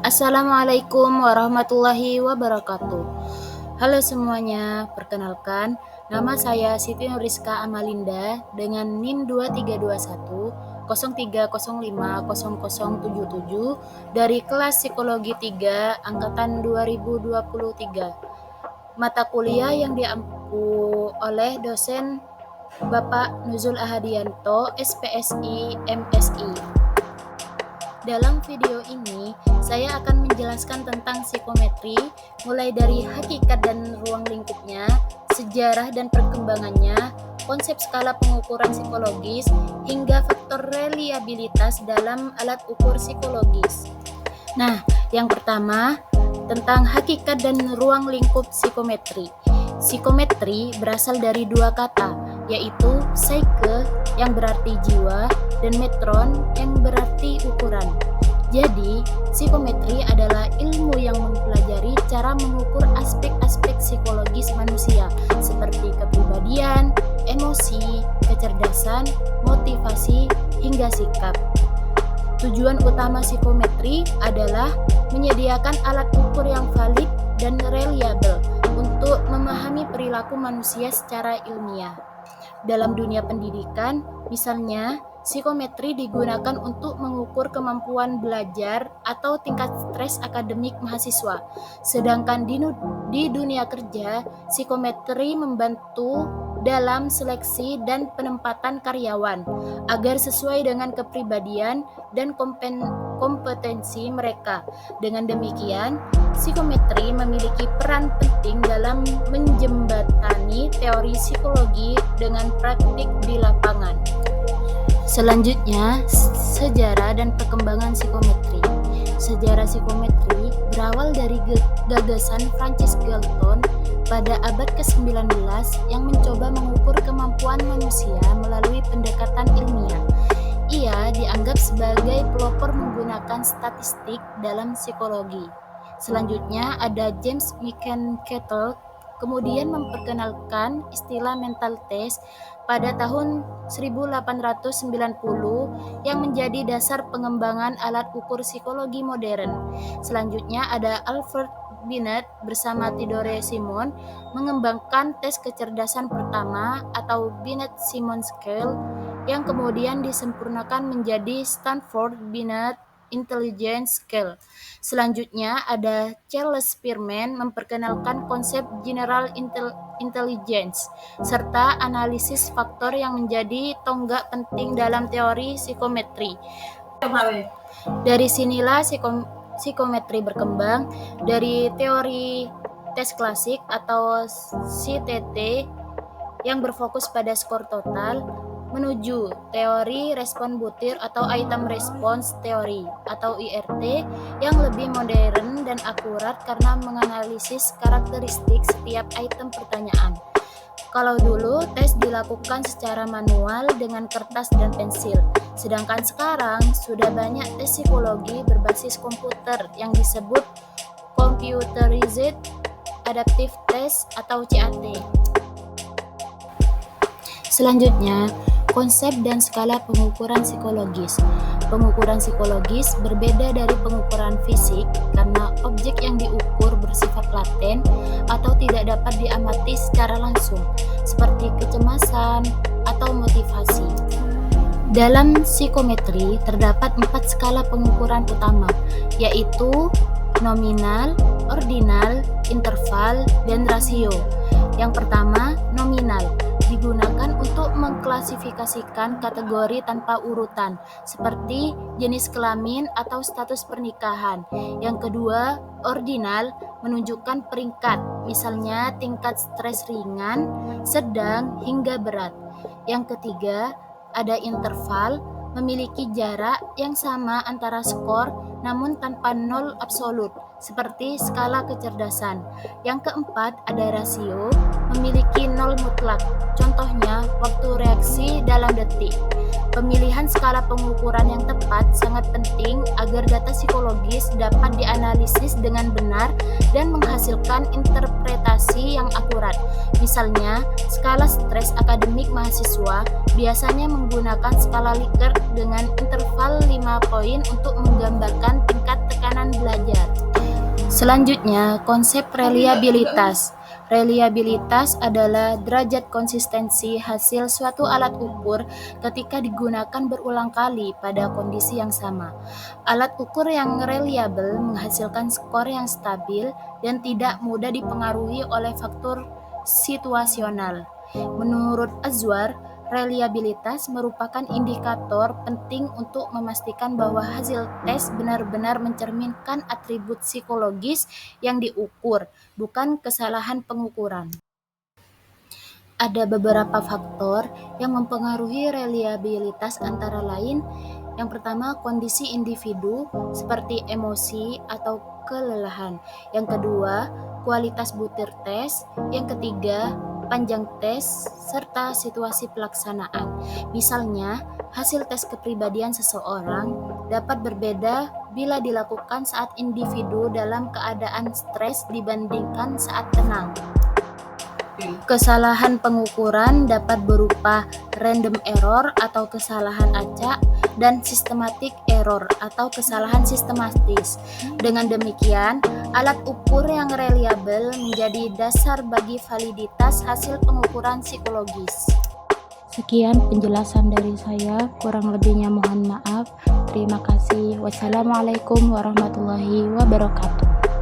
Assalamualaikum warahmatullahi wabarakatuh. Halo semuanya, perkenalkan nama saya Siti Nuriska Amalinda dengan NIM 2321 03050077 dari kelas Psikologi 3 angkatan 2023. Mata kuliah yang diampu oleh dosen Bapak Nuzul Ahadianto, SPSI, MSI. Dalam video ini, saya akan menjelaskan tentang psikometri, mulai dari hakikat dan ruang lingkupnya, sejarah dan perkembangannya, konsep skala pengukuran psikologis, hingga faktor reliabilitas dalam alat ukur psikologis. Nah, yang pertama, tentang hakikat dan ruang lingkup psikometri. Psikometri berasal dari dua kata, yaitu psyche yang berarti jiwa dan metron yang berarti ukuran. Jadi, psikometri adalah ilmu yang mempelajari cara mengukur aspek-aspek psikologis manusia seperti kepribadian, emosi, kecerdasan, motivasi, hingga sikap. Tujuan utama psikometri adalah menyediakan alat ukur yang valid dan reliable untuk memahami perilaku manusia secara ilmiah. Dalam dunia pendidikan, misalnya, psikometri digunakan untuk mengukur kemampuan belajar atau tingkat stres akademik mahasiswa. Sedangkan di dunia kerja, psikometri membantu dalam seleksi dan penempatan karyawan agar sesuai dengan kepribadian dan kompetensi mereka. Dengan demikian, psikometri memiliki peran penting dalam menjembatani teori psikologi dengan praktik di lapangan. Selanjutnya, sejarah dan perkembangan psikometri. Sejarah psikometri berawal dari gagasan Francis Galton pada abad ke-19 yang mencoba mengukur kemampuan manusia melalui pendekatan ilmiah. Ia dianggap sebagai pelopor menggunakan statistik dalam psikologi. Selanjutnya ada James McKenzie, kemudian memperkenalkan istilah mental test pada tahun 1890 yang menjadi dasar pengembangan alat ukur psikologi modern. Selanjutnya ada Alfred Binet bersama Theodore Simon mengembangkan tes kecerdasan pertama atau Binet-Simon Scale yang kemudian disempurnakan menjadi Stanford-Binet Intelligence Scale. Selanjutnya ada Charles Spearman memperkenalkan konsep General Intelligence serta analisis faktor yang menjadi tonggak penting dalam teori psikometri. Dari sinilah psikometri berkembang dari teori tes klasik atau CTT yang berfokus pada skor total menuju teori respon butir atau item response theory atau IRT yang lebih modern dan akurat karena menganalisis karakteristik setiap item pertanyaan. Kalau dulu tes dilakukan secara manual dengan kertas dan pensil, sedangkan sekarang sudah banyak tes psikologi berbasis komputer yang disebut Computerized Adaptive Test atau CAT. Selanjutnya, konsep dan skala pengukuran psikologis. Pengukuran psikologis berbeda dari pengukuran fisik karena objek yang diukur bersifat laten atau tidak dapat diamati secara langsung, seperti kecemasan atau motivasi. Dalam psikometri terdapat 4 skala pengukuran utama, yaitu nominal, ordinal, interval, dan rasio. Yang pertama, nominal, digunakan untuk mengklasifikasikan kategori tanpa urutan, seperti jenis kelamin atau status pernikahan. Yang kedua, ordinal, menunjukkan peringkat, misalnya tingkat stres ringan, sedang, hingga berat. Yang ketiga, ada interval, memiliki jarak yang sama antara skor namun tanpa nol absolut, seperti skala kecerdasan. Yang keempat ada rasio, memiliki nol mutlak, contohnya waktu reaksi dalam detik. Pemilihan skala pengukuran yang tepat sangat penting agar data psikologis dapat dianalisis dengan benar dan menghasilkan interpretasi yang akurat. Misalnya, skala stres akademik mahasiswa biasanya menggunakan skala Likert dengan interval 5 poin untuk menggambarkan tingkat tekanan belajar. Selanjutnya, konsep reliabilitas. Reliabilitas adalah derajat konsistensi hasil suatu alat ukur ketika digunakan berulang kali pada kondisi yang sama. Alat ukur yang reliable menghasilkan skor yang stabil dan tidak mudah dipengaruhi oleh faktor situasional. Menurut Azwar, reliabilitas merupakan indikator penting untuk memastikan bahwa hasil tes benar-benar mencerminkan atribut psikologis yang diukur, bukan kesalahan pengukuran. Ada beberapa faktor yang mempengaruhi reliabilitas, antara lain: yang pertama, kondisi individu seperti emosi atau kelelahan. Yang kedua, kualitas butir tes. Yang ketiga, panjang tes serta situasi pelaksanaan. Misalnya, hasil tes kepribadian seseorang dapat berbeda bila dilakukan saat individu dalam keadaan stres dibandingkan saat tenang. Kesalahan pengukuran dapat berupa random error atau kesalahan acak dan systematic error atau kesalahan sistematis. Dengan demikian, alat ukur yang reliable menjadi dasar bagi validitas hasil pengukuran psikologis. Sekian penjelasan dari saya, kurang lebihnya mohon maaf. Terima kasih. Wassalamualaikum warahmatullahi wabarakatuh.